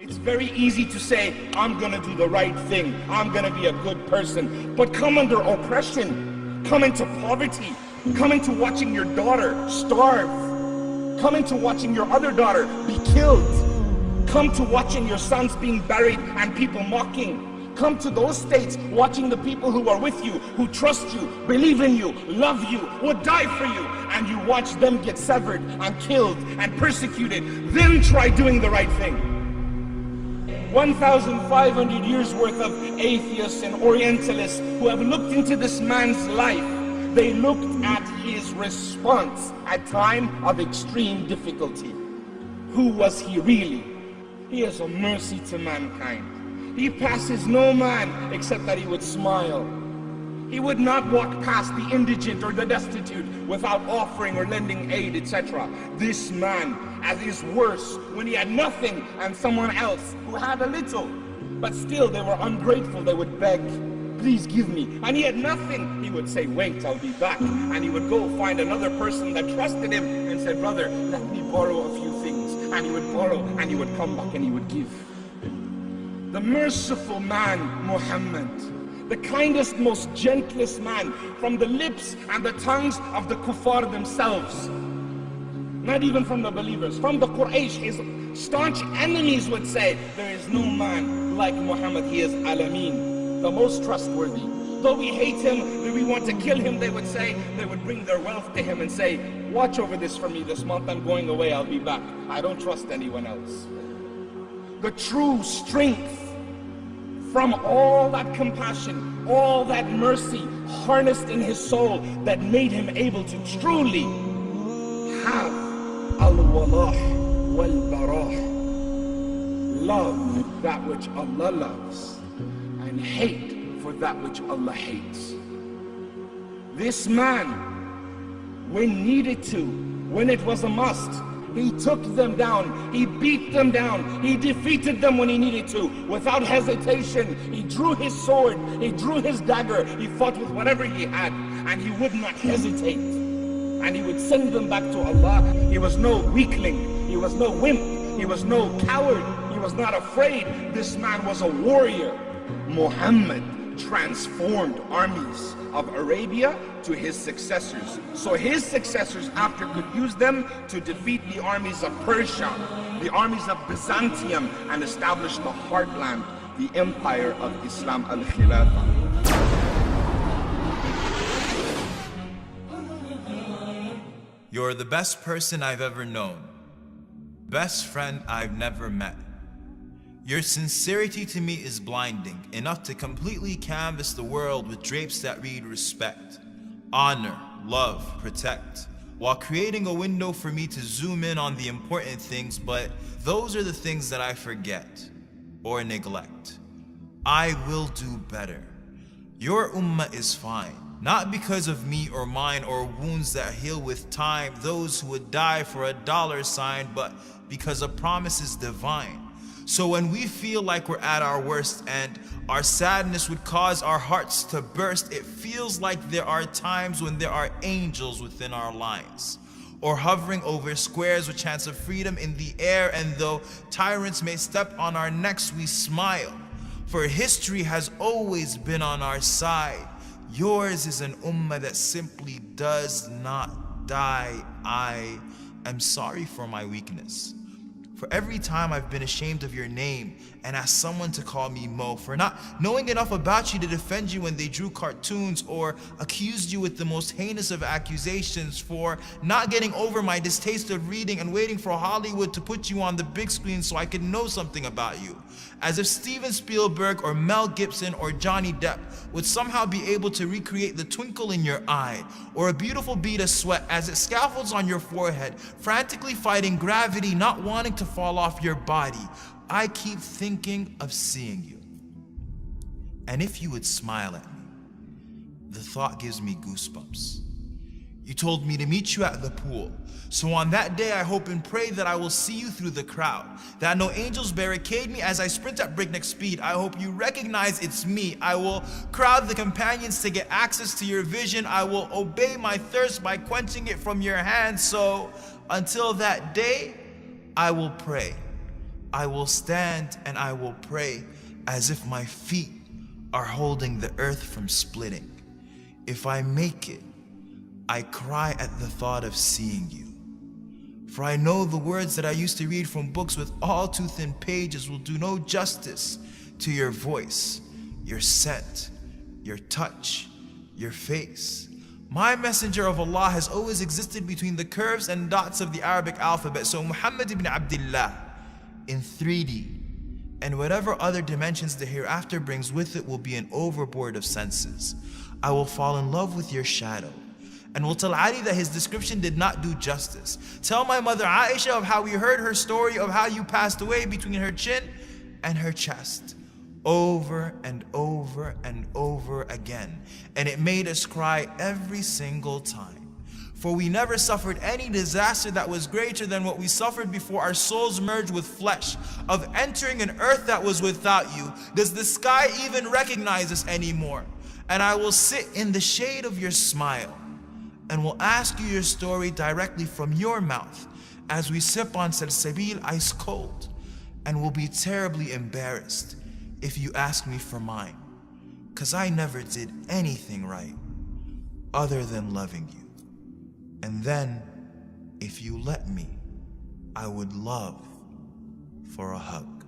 It's very easy to say, I'm gonna do the right thing, I'm gonna be a good person, but come under oppression, come into poverty, come into watching your daughter starve, come into watching your other daughter be killed, come to watching your sons being buried and people mocking. Come to those states, watching the people who are with you, who trust you, believe in you, love you, would die for you, and you watch them get severed and killed and persecuted. Then try doing the right thing. 1,500 years worth of atheists and Orientalists who have looked into this man's life. They looked at his response at time of extreme difficulty. Who was he really? He is a mercy to mankind. He passes no man except that he would smile. He would not walk past the indigent or the destitute without offering or lending aid, etc. This man, at his worst, when he had nothing and someone else who had a little, but still they were ungrateful, they would beg, please give me. And he had nothing, he would say, wait, I'll be back. And he would go find another person that trusted him and said, brother, let me borrow a few things. And he would borrow and he would come back and he would give. The merciful man, Muhammad, the kindest, most gentlest man, from the lips and the tongues of the kuffar themselves, not even from the believers, from the Quraysh, his staunch enemies would say, there is no man like Muhammad, he is Alameen, the most trustworthy. Though we hate him, though we want to kill him, they would say, they would bring their wealth to him and say, watch over this for me this month, I'm going away, I'll be back. I don't trust anyone else. The true strength from all that compassion, all that mercy harnessed in his soul that made him able to truly have al-walah wal-barah, love that which Allah loves and hate for that which Allah hates. This man, when needed to, when it was a must, he took them down, he beat them down, he defeated them when he needed to, without hesitation. He drew his sword, he drew his dagger, he fought with whatever he had, and he would not hesitate. And he would send them back to Allah. He was no weakling, he was no wimp, he was no coward, he was not afraid. This man was a warrior. Muhammad transformed armies of Arabia to his successors. So his successors after could use them to defeat the armies of Persia, the armies of Byzantium, and establish the heartland, the empire of Islam al-Khilafah. You're the best person I've ever known, best friend I've never met. Your sincerity to me is blinding, enough to completely canvas the world with drapes that read respect, honor, love, protect, while creating a window for me to zoom in on the important things, but those are the things that I forget or neglect. I will do better. Your ummah is fine, not because of me or mine or wounds that heal with time, those who would die for a dollar sign, but because a promise is divine. So when we feel like we're at our worst and our sadness would cause our hearts to burst, it feels like there are times when there are angels within our lines, or hovering over squares with chance of freedom in the air, and though tyrants may step on our necks, we smile, for history has always been on our side. Yours is an ummah that simply does not die. I am sorry for my weakness. For every time I've been ashamed of your name and asked someone to call me Mo, for not knowing enough about you to defend you when they drew cartoons, or accused you with the most heinous of accusations, for not getting over my distaste of reading and waiting for Hollywood to put you on the big screen so I could know something about you. As if Steven Spielberg or Mel Gibson or Johnny Depp would somehow be able to recreate the twinkle in your eye, or a beautiful bead of sweat as it scaffolds on your forehead, frantically fighting gravity, not wanting to fall off your body. I keep thinking of seeing you. And if you would smile at me, the thought gives me goosebumps. You told me to meet you at the pool. So on that day, I hope and pray that I will see you through the crowd, that no angels barricade me as I sprint at breakneck speed. I hope you recognize it's me. I will crowd the companions to get access to your vision. I will obey my thirst by quenching it from your hand. So until that day, I will pray I will stand and I will pray as if my feet are holding the earth from splitting. If I make it, I cry at the thought of seeing you. For I know the words that I used to read from books with all too thin pages will do no justice to your voice, your scent, your touch, your face. My messenger of Allah has always existed between the curves and dots of the Arabic alphabet. So Muhammad ibn Abdullah in 3D and whatever other dimensions the hereafter brings with it will be an overboard of senses. I will fall in love with your shadow and will tell Ali that his description did not do justice. Tell my mother Aisha of how we heard her story of how you passed away between her chin and her chest, over and over and over again. And it made us cry every single time. For we never suffered any disaster that was greater than what we suffered before our souls merged with flesh, of entering an earth that was without you. Does the sky even recognize us anymore? And I will sit in the shade of your smile and will ask you your story directly from your mouth as we sip on salsabil ice cold, and will be terribly embarrassed if you ask me for mine, 'cause I never did anything right other than loving you. And then, if you let me, I would love for a hug.